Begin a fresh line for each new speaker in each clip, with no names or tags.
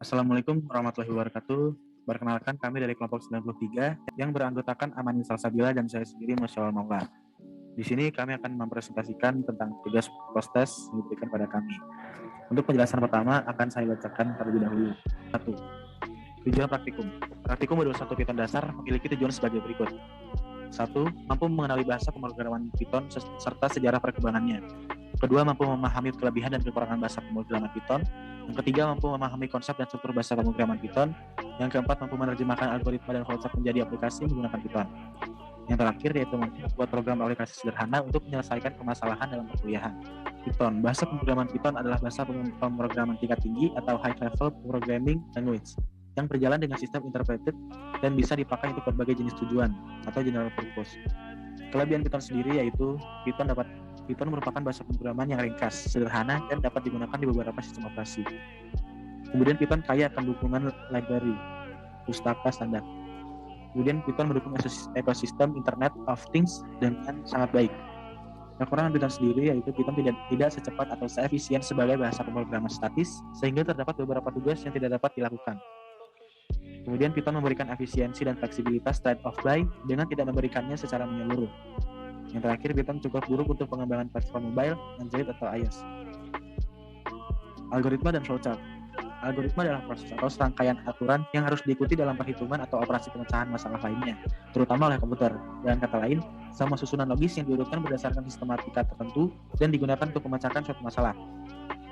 Assalamualaikum warahmatullahi wabarakatuh. Perkenalkan kami dari kelompok 93 yang beranggotakan Amanin Salsabila dan saya sendiri Masyaallah Maula. Di sini kami akan mempresentasikan tentang tugas postes yang diberikan pada kami. Untuk penjelasan pertama akan saya bacakan terlebih dahulu. 1. Tujuan praktikum. Praktikum modul 1 Python dasar memiliki tujuan sebagai berikut. 1. Mampu mengenali bahasa pemrograman Python serta sejarah perkembangannya. Kedua, mampu memahami kelebihan dan kekurangan bahasa pemrograman Python. Yang ketiga, mampu memahami konsep dan struktur bahasa pemrograman Python. Yang keempat, mampu menerjemahkan algoritma dan flowchart menjadi aplikasi menggunakan Python. Yang terakhir yaitu mampu membuat program aplikasi sederhana untuk menyelesaikan permasalahan dalam perkuliahan. Python. Bahasa pemrograman Python adalah bahasa pemrograman tingkat tinggi atau high level programming language yang berjalan dengan sistem interpreted dan bisa dipakai untuk berbagai jenis tujuan atau general purpose. Kelebihan Python sendiri yaitu Python merupakan bahasa pemrograman yang ringkas, sederhana, dan dapat digunakan di beberapa sistem operasi. Kemudian Python kaya akan dukungan library, pustaka standar. Kemudian Python mendukung ekosistem Internet of Things dengan sangat baik. Kekurangan Python sendiri yaitu Python tidak secepat atau seefisien sebagai bahasa pemrograman statis, sehingga terdapat beberapa tugas yang tidak dapat dilakukan. Kemudian Python memberikan efisiensi dan fleksibilitas trade-off by dengan tidak memberikannya secara menyeluruh. Yang terakhir, Python cukup buruk untuk pengembangan platform mobile, Android atau iOS. Algoritma dan flowchart. Algoritma adalah proses atau serangkaian aturan yang harus diikuti dalam perhitungan atau operasi pemecahan masalah lainnya, terutama oleh komputer. Dengan kata lain, sama susunan logis yang diurutkan berdasarkan sistematika tertentu dan digunakan untuk memecahkan suatu masalah.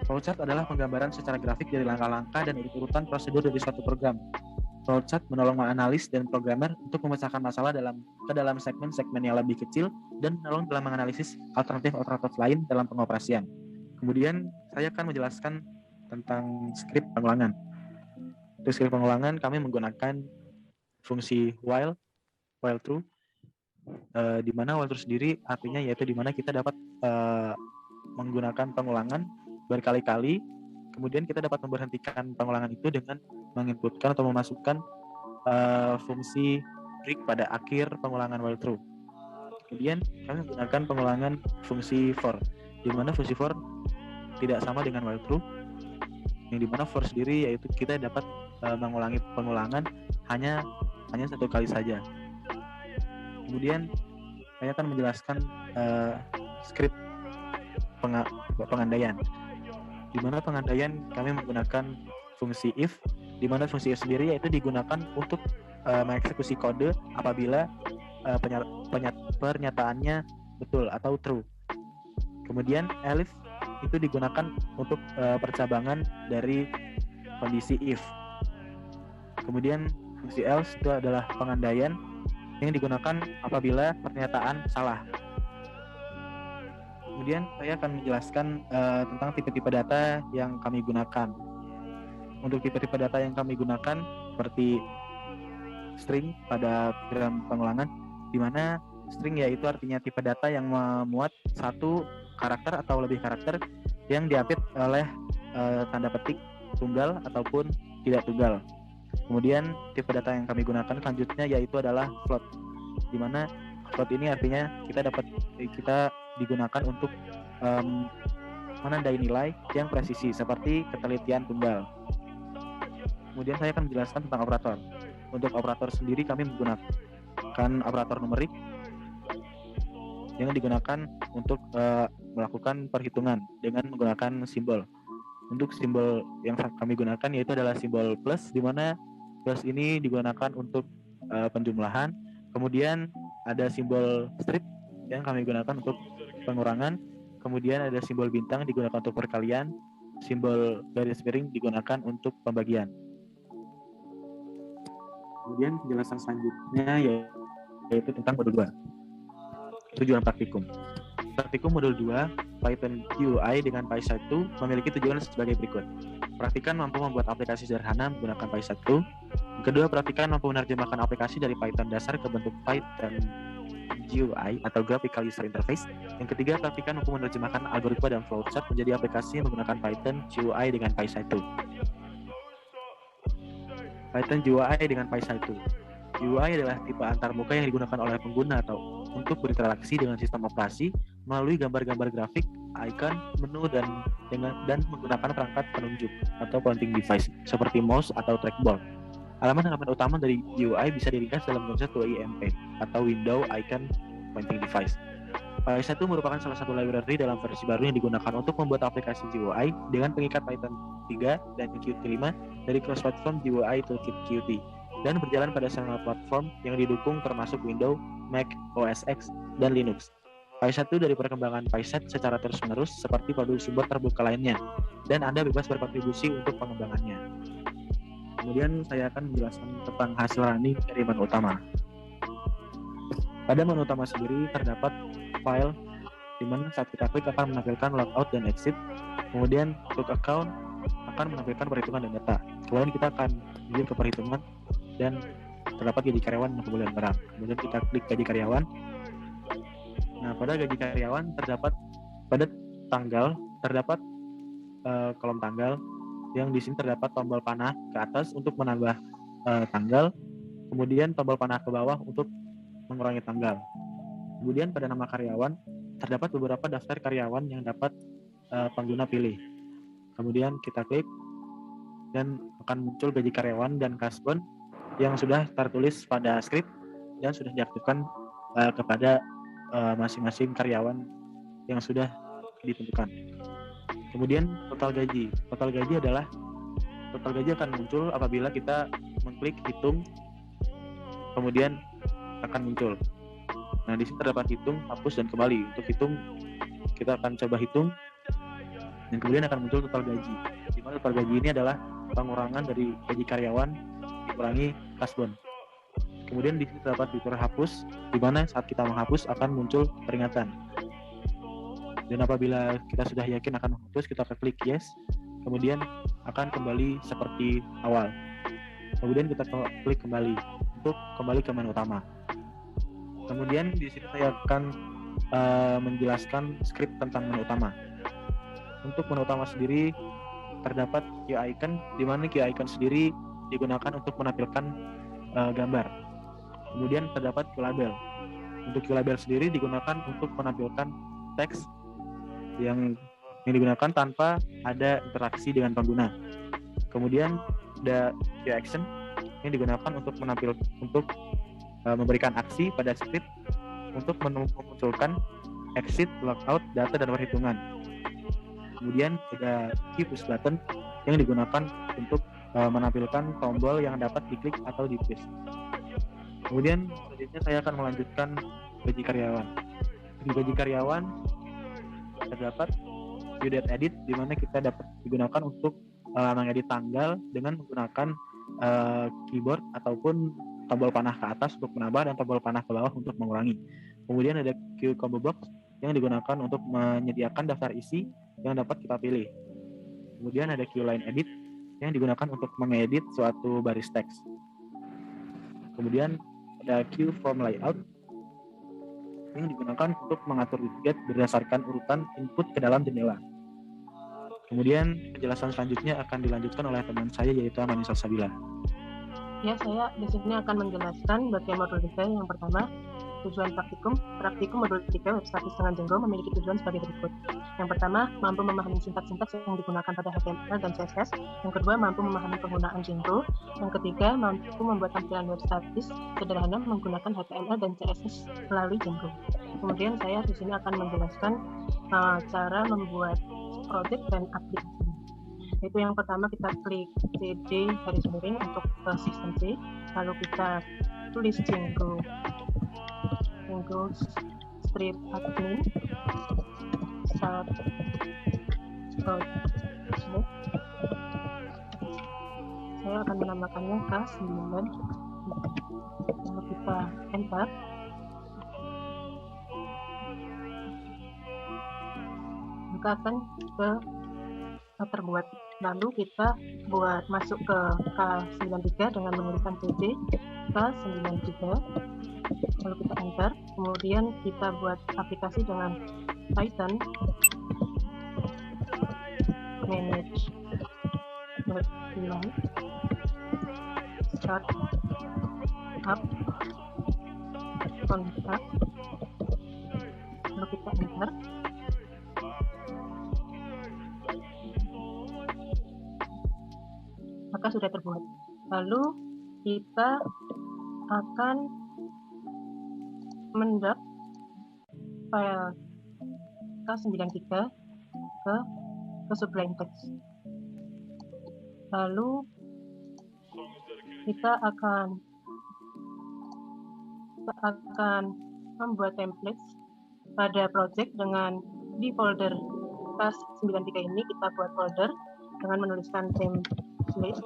Flowchart adalah penggambaran secara grafik dari langkah-langkah dan urutan prosedur dari suatu program. Flowchart menolong analis dan programmer untuk memecahkan masalah ke dalam segmen-segmen yang lebih kecil dan menolong dalam menganalisis alternatif lain dalam pengoperasian. Kemudian saya akan menjelaskan tentang skrip pengulangan. Untuk skrip pengulangan kami menggunakan fungsi while true, di mana while true sendiri artinya yaitu di mana kita dapat menggunakan pengulangan berkali-kali. Kemudian kita dapat memberhentikan pengulangan itu dengan menginputkan atau memasukkan fungsi break pada akhir pengulangan while true. Kemudian kami menggunakan pengulangan fungsi for, di mana fungsi for tidak sama dengan while true, yang di mana for sendiri yaitu kita dapat mengulangi pengulangan hanya satu kali saja. Kemudian saya akan menjelaskan skrip pengandaian. Di mana pengandaian kami menggunakan fungsi if, di mana fungsi if sendiri yaitu digunakan untuk mengeksekusi kode apabila pernyataannya betul atau true. Kemudian elif itu digunakan untuk percabangan dari kondisi if. Kemudian fungsi else itu adalah pengandaian yang digunakan apabila pernyataan salah. Kemudian saya akan menjelaskan tentang tipe-tipe data yang kami gunakan. Untuk tipe-tipe data yang kami gunakan seperti string pada program pengulangan, di mana string yaitu artinya tipe data yang memuat satu karakter atau lebih karakter yang diapit oleh tanda petik tunggal ataupun tidak tunggal. Kemudian tipe data yang kami gunakan selanjutnya yaitu adalah float, di mana float ini artinya kita digunakan untuk menandai nilai yang presisi seperti ketelitian tunggal. Kemudian saya akan menjelaskan tentang operator. Untuk operator sendiri kami menggunakan operator numerik yang digunakan untuk melakukan perhitungan dengan menggunakan simbol. Untuk simbol yang kami gunakan yaitu adalah simbol plus, di mana plus ini digunakan untuk penjumlahan. Kemudian ada simbol strip yang kami gunakan untuk pengurangan. Kemudian ada simbol bintang digunakan untuk perkalian. Simbol garis miring digunakan untuk pembagian. Kemudian penjelasan selanjutnya yaitu tentang modul 2. Tujuan praktikum. Praktikum modul 2 Python GUI dengan PySide 2 memiliki tujuan sebagai berikut. Praktikan mampu membuat aplikasi sederhana menggunakan PySide 2. Kedua, praktikan mampu menerjemahkan aplikasi dari Python dasar ke bentuk Python GUI atau Graphical User Interface. Yang ketiga, praktikan mampu menerjemahkan algoritma dan flowchart menjadi aplikasi menggunakan Python GUI dengan PySide 2. Python GUI dengan PySide 2. GUI adalah tipe antarmuka yang digunakan oleh pengguna atau untuk berinteraksi dengan sistem operasi melalui gambar-gambar grafik icon, menu, dan menggunakan perangkat penunjuk atau pointing device seperti mouse atau trackball. Halaman-halaman utama dari GUI bisa diringkas dalam konsep WIMP atau Window Icon Pointing Device. PySet itu merupakan salah satu library dalam versi baru yang digunakan untuk membuat aplikasi GUI dengan pengikat Python 3 dan Qt 5 dari cross-platform GUI Toolkit Qt dan berjalan pada semua platform yang didukung termasuk Windows, Mac, OS X, dan Linux. PySet itu dari perkembangan PySet secara terus-menerus seperti produk sumber terbuka lainnya, dan Anda bebas berkontribusi untuk pengembangannya. Kemudian saya akan menjelaskan tentang hasil running dari menu utama. Pada menu utama sendiri terdapat file di mana saat kita klik akan menampilkan logout dan exit. Kemudian untuk account akan menampilkan perhitungan dan data. Kemudian kita akan lanjut ke perhitungan dan terdapat gaji karyawan dan pembelian barang. Kemudian kita klik gaji karyawan. Nah, pada gaji karyawan terdapat pada tanggal terdapat kolom tanggal yang di sini terdapat tombol panah ke atas untuk menambah tanggal, kemudian tombol panah ke bawah untuk mengurangi tanggal. Kemudian pada nama karyawan terdapat beberapa daftar karyawan yang dapat pengguna pilih. Kemudian kita klik dan akan muncul gaji karyawan dan kasbon yang sudah tertulis pada script dan sudah diaktifkan kepada masing-masing karyawan yang sudah ditentukan. Kemudian total gaji akan muncul apabila kita mengklik hitung, kemudian akan muncul. Nah, di sini terdapat hitung, hapus, dan kembali. Untuk hitung, kita akan coba hitung, dan kemudian akan muncul total gaji. Di mana total gaji ini adalah pengurangan dari gaji karyawan dikurangi kasbon. Kemudian di sini terdapat fitur hapus, di mana saat kita menghapus akan muncul peringatan. Dan apabila kita sudah yakin akan menghapus, kita akan klik yes. Kemudian akan kembali seperti awal. Kemudian kita klik kembali untuk kembali ke menu utama. Kemudian di sini saya akan menjelaskan script tentang menu utama. Untuk menu utama sendiri terdapat Q icon, di mana Q icon sendiri digunakan untuk menampilkan gambar. Kemudian terdapat Q label. Untuk Q label sendiri digunakan untuk menampilkan teks yang digunakan tanpa ada interaksi dengan pengguna. Kemudian ada Q action yang digunakan untuk memberikan aksi pada script untuk memunculkan exit, logout, data, dan perhitungan. Kemudian ada Q push button yang digunakan untuk menampilkan tombol yang dapat diklik atau di-push. Kemudian selanjutnya saya akan melanjutkan gaji karyawan. Di gaji karyawan terdapat view date edit, di mana kita dapat digunakan untuk mengedit tanggal dengan menggunakan keyboard ataupun tombol panah ke atas untuk menambah dan tombol panah ke bawah untuk mengurangi. Kemudian ada Q combo box yang digunakan untuk menyediakan daftar isi yang dapat kita pilih. Kemudian ada Q line edit yang digunakan untuk mengedit suatu baris teks. Kemudian ada Q form layout yang digunakan untuk mengatur widget berdasarkan urutan input ke dalam jendela. Kemudian penjelasan selanjutnya akan dilanjutkan oleh teman saya yaitu Amani Salsabila.
Ya, saya di sini akan menjelaskan bagian modul 3 yang pertama, tujuan praktikum. Praktikum modul 3 web service dengan Django memiliki tujuan sebagai berikut. Yang pertama, mampu memahami sintaks-sintaks yang digunakan pada HTML dan CSS. Yang kedua, mampu memahami penggunaan Django. Yang ketiga, mampu membuat tampilan web service sederhana menggunakan HTML dan CSS melalui Django. Kemudian saya di sini akan menjelaskan cara membuat project dan aplikasi. Itu yang pertama, kita klik cd garis miring untuk sistem C, lalu kita tulis Django strip admin start project. Saya akan menambahkannya K9, lalu kita enter. Maka akan terbuat. Lalu kita masuk ke K93 dengan menuliskan cd K93, lalu kita enter. Kemudian kita buat aplikasi dengan Python manage start up kontak, lalu kita enter. maka sudah terbuat. Lalu kita akan mendownload file K93 ke Sublime Text. Lalu kita akan membuat template pada project dengan di folder K93 ini kita buat folder dengan menuliskan template.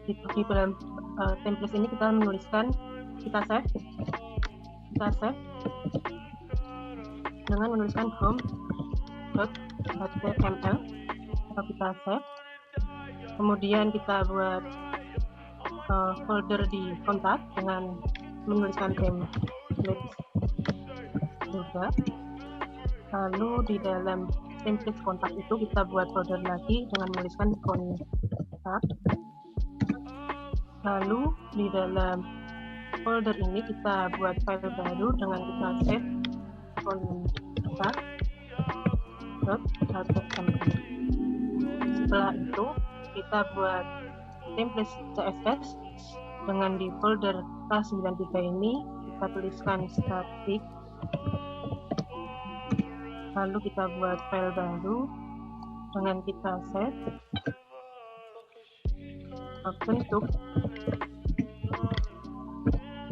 Di dalam template ini kita menuliskan, kita save dengan menuliskan home.html. Kita save, kemudian kita buat folder di kontak dengan menuliskan template juga. Lalu di dalam template kontak itu kita buat folder lagi dengan menuliskan kontak. Lalu di dalam folder ini kita buat file baru dengan kita save kontak.html. Setelah itu kita buat template CSS dengan di folder K93 ini kita tuliskan static. Lalu kita buat file baru dengan kita save bentuk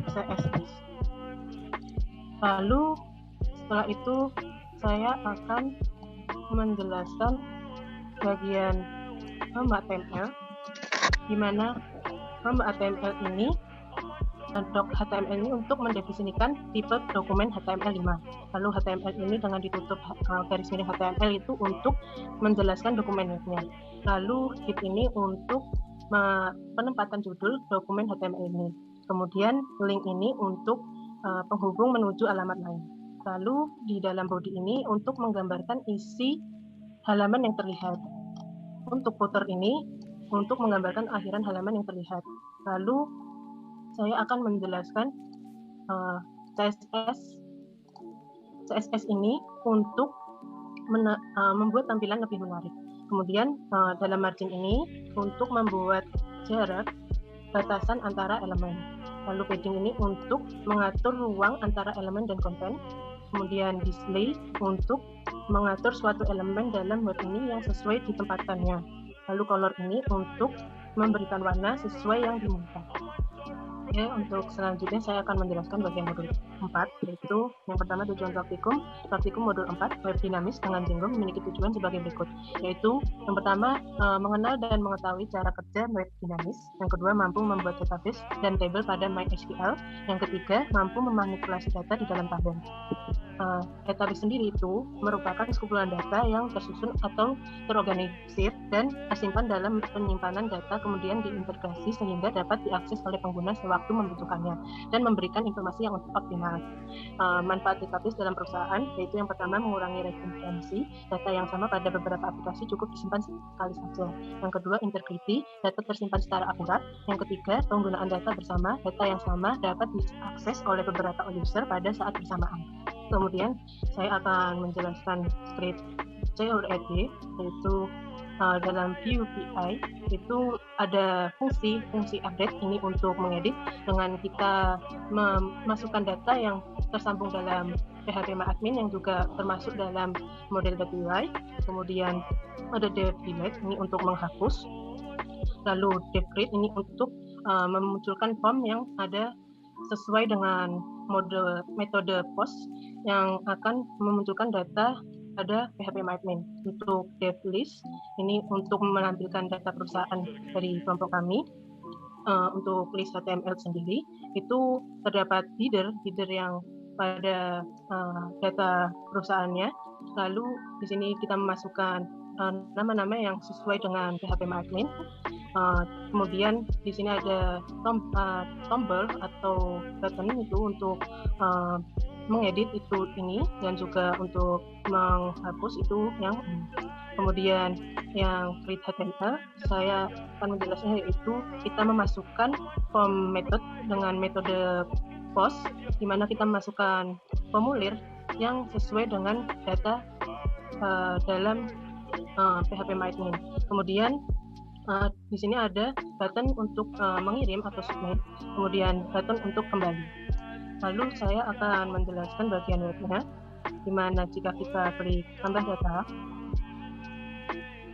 CSS. Lalu setelah itu saya akan menjelaskan bagian HTML, di mana HTML ini HTML ini untuk mendefinisikan tipe dokumen HTML5. Lalu HTML ini dengan ditutup garis miring HTML itu untuk menjelaskan dokumennya. Lalu div ini untuk penempatan judul dokumen HTML ini. Kemudian link ini untuk penghubung menuju alamat lain. Lalu di dalam body ini untuk menggambarkan isi halaman yang terlihat. Untuk footer ini untuk menggambarkan akhiran halaman yang terlihat. Lalu saya akan menjelaskan CSS ini untuk membuat tampilan lebih menarik. Kemudian dalam margin ini untuk membuat jarak batasan antara elemen. Lalu padding ini untuk mengatur ruang antara elemen dan konten. Kemudian display untuk mengatur suatu elemen dalam web ini yang sesuai ditempatannya. Lalu color ini untuk memberikan warna sesuai yang diminta. Oke, untuk selanjutnya saya akan menjelaskan bagian modul 4, yaitu yang pertama tujuan praktikum. Praktikum modul 4, web dinamis dengan Django memiliki tujuan sebagai berikut, yaitu yang pertama mengenal dan mengetahui cara kerja web dinamis, yang kedua mampu membuat database dan table pada MySQL, yang ketiga mampu memanipulasi data di dalam tabel. Database sendiri itu merupakan sekumpulan data yang tersusun atau terorganisir dan tersimpan dalam penyimpanan data, kemudian diintegrasi sehingga dapat diakses oleh pengguna sewaktu membutuhkannya dan memberikan informasi yang optimal. Manfaat database dalam perusahaan yaitu yang pertama mengurangi redundansi, data yang sama pada beberapa aplikasi cukup disimpan sekali saja. Yang kedua integrity, data tersimpan secara akurat. Yang ketiga penggunaan data bersama, data yang sama dapat diakses oleh beberapa user pada saat bersamaan. Kemudian saya akan menjelaskan script CORD, yaitu dalam view PI itu ada fungsi update ini untuk mengedit dengan kita memasukkan data yang tersambung dalam PHP-admin yang juga termasuk dalam model UI. Kemudian ada dev delete ini untuk menghapus. Lalu dev create ini untuk memunculkan form yang ada sesuai dengan metode post yang akan memunculkan data pada PHP-admin. Untuk dev list ini untuk menampilkan data perusahaan dari kelompok kami. Untuk list HTML sendiri itu terdapat header yang pada data perusahaannya. Lalu di sini kita memasukkan nama-nama yang sesuai dengan PHP-admin. Kemudian di sini ada tombol atau button itu untuk mengedit itu ini, dan juga untuk menghapus itu yang ini. Kemudian yang create HTML saya akan menjelaskan, yaitu kita memasukkan form method dengan metode post, di mana kita memasukkan formulir yang sesuai dengan data dalam PHP MyAdmin. Kemudian di sini ada button untuk mengirim atau submit, kemudian button untuk kembali. Lalu saya akan menjelaskan bagian webnya, di mana jika kita klik tambah data,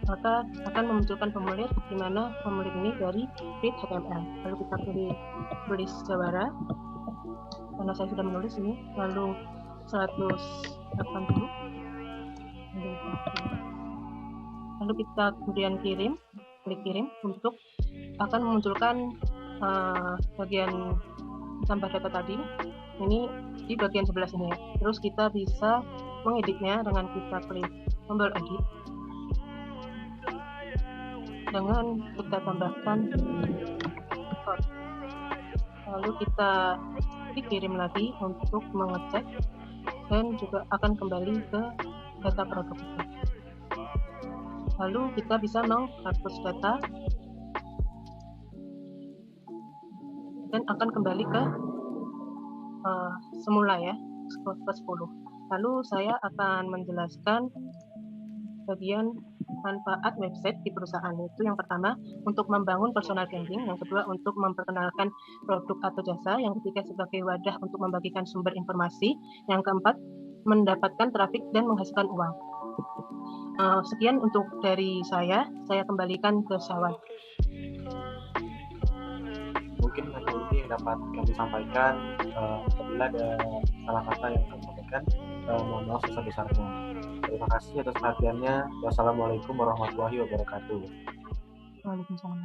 maka akan memunculkan formulir di mana formulir ini dari read HTML. Lalu kita pilih tulis Jawara, karena saya sudah menulis ini, lalu 180, lalu kita kemudian klik kirim untuk akan memunculkan bagian tambah data tadi, ini di bagian sebelah sini ya. Terus kita bisa mengeditnya dengan kita klik tombol edit, dengan kita tambahkan code. Lalu kita dikirim lagi untuk mengecek dan juga akan kembali ke data produk itu. Lalu kita bisa menghapus data dan akan kembali ke semula ya, ke 10. Lalu saya akan menjelaskan bagian manfaat website di perusahaan. Itu yang pertama untuk membangun personal branding, yang kedua untuk memperkenalkan produk atau jasa, yang ketiga sebagai wadah untuk membagikan sumber informasi, yang keempat mendapatkan trafik dan menghasilkan uang. Sekian untuk dari saya kembalikan ke Syawal.
Mungkin ini yang dapat kami sampaikan. Apabila ada salah kata yang kami sampaikan, mohon maaf sebesar-besarnya. Terima kasih atas perhatiannya. Wassalamualaikum warahmatullahi wabarakatuh.
Waalaikumsalam.